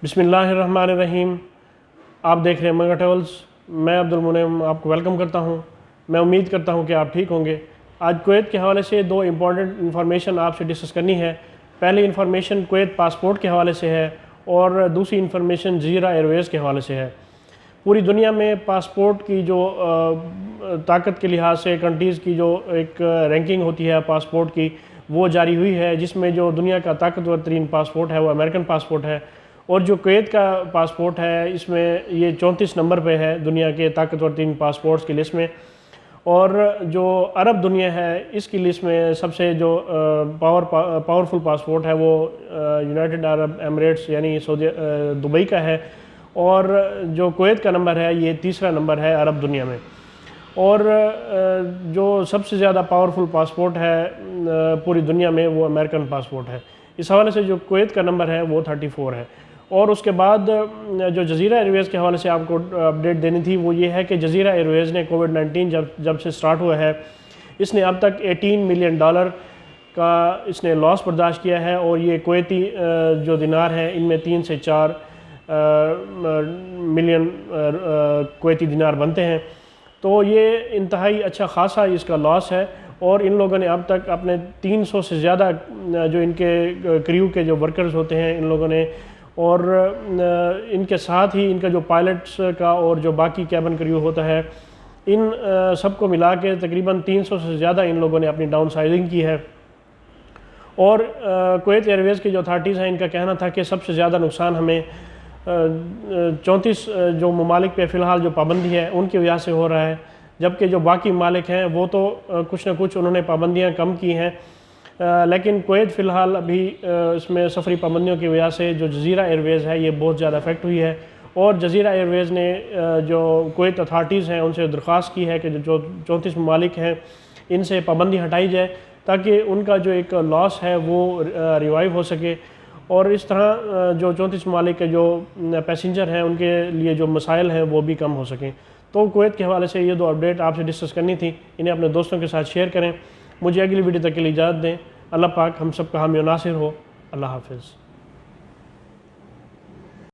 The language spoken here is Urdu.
بسم اللہ الرحمن الرحیم۔ آپ دیکھ رہے ہیں مگا ٹریولز۔ میں عبدالمنعم آپ کو ویلکم کرتا ہوں۔ میں امید کرتا ہوں کہ آپ ٹھیک ہوں گے۔ آج کویت کے حوالے سے دو امپورٹنٹ انفارمیشن آپ سے ڈسکس کرنی ہے۔ پہلی انفارمیشن کویت پاسپورٹ کے حوالے سے ہے اور دوسری انفارمیشن جزیرہ ایئر ویز کے حوالے سے ہے۔ پوری دنیا میں پاسپورٹ کی جو طاقت کے لحاظ سے کنٹریز کی جو ایک رینکنگ ہوتی ہے پاسپورٹ کی، وہ جاری ہوئی ہے، جس میں جو دنیا کا طاقتور ترین پاسپورٹ ہے وہ امریکن پاسپورٹ ہے، اور جو کویت کا پاسپورٹ ہے اس میں یہ 34 نمبر پہ ہے دنیا کے طاقتور ترین پاسپورٹس کی لسٹ میں۔ اور جو عرب دنیا ہے اس کی لسٹ میں سب سے جو پاورفل پاسپورٹ ہے وہ یونائٹڈ عرب ایمریٹس یعنی دبئی کا ہے، اور جو کویت کا نمبر ہے یہ تیسرا نمبر ہے عرب دنیا میں۔ اور جو سب سے زیادہ پاورفل پاسپورٹ ہے پوری دنیا میں وہ امریکن پاسپورٹ ہے۔ اس حوالے سے جو کویت کا نمبر ہے وہ 34 ہے۔ اور اس کے بعد جو جزیرہ ایئر ویز کے حوالے سے آپ کو اپڈیٹ دینی تھی وہ یہ ہے کہ جزیرہ ایئر ویز نے کووڈ-19 جب سے سٹارٹ ہوا ہے، اس نے اب تک $18 ملین کا اس نے لاس برداشت کیا ہے، اور یہ کویتی جو دینار ہیں ان میں 3 سے 4 ملین کویتی دینار بنتے ہیں، تو یہ انتہائی اچھا خاصا اس کا لاس ہے۔ اور ان لوگوں نے اب تک اپنے 300 سے زیادہ جو ان کے کریو کے جو ورکرز ہوتے ہیں ان لوگوں نے، اور ان کے ساتھ ہی ان کا جو پائلٹس کا اور جو باقی کیبن کریو ہوتا ہے، ان سب کو ملا کے تقریباً 300 سے زیادہ ان لوگوں نے اپنی ڈاؤن سائزنگ کی ہے۔ اور کویت ایئر ویز کی جو اتھارٹیز ہیں ان کا کہنا تھا کہ سب سے زیادہ نقصان ہمیں 34 جو ممالک پہ فی الحال جو پابندی ہے ان کی وجہ سے ہو رہا ہے، جبکہ جو باقی ممالک ہیں وہ تو کچھ نہ کچھ انہوں نے پابندیاں کم کی ہیں، لیکن کویت فی الحال ابھی اس میں سفری پابندیوں کی وجہ سے جو جزیرہ ایئر ویز ہے یہ بہت زیادہ افیکٹ ہوئی ہے۔ اور جزیرہ ایئر ویز نے جو کویت اتھارٹیز ہیں ان سے درخواست کی ہے کہ جو 34 ممالک ہیں ان سے پابندی ہٹائی جائے تاکہ ان کا جو ایک لاس ہے وہ ریوائیو ہو سکے، اور اس طرح جو 34 ممالک کے جو پیسنجر ہیں ان کے لیے جو مسائل ہیں وہ بھی کم ہو سکیں۔ تو کویت کے حوالے سے یہ دو اپڈیٹ آپ سے ڈسکس کرنی تھی، انہیں اپنے دوستوں کے ساتھ شیئر کریں۔ مجھے اگلی ویڈیو تک کے لیے اجازت دیں۔ اللہ پاک ہم سب کا حامی و ناصر ہو۔ اللہ حافظ۔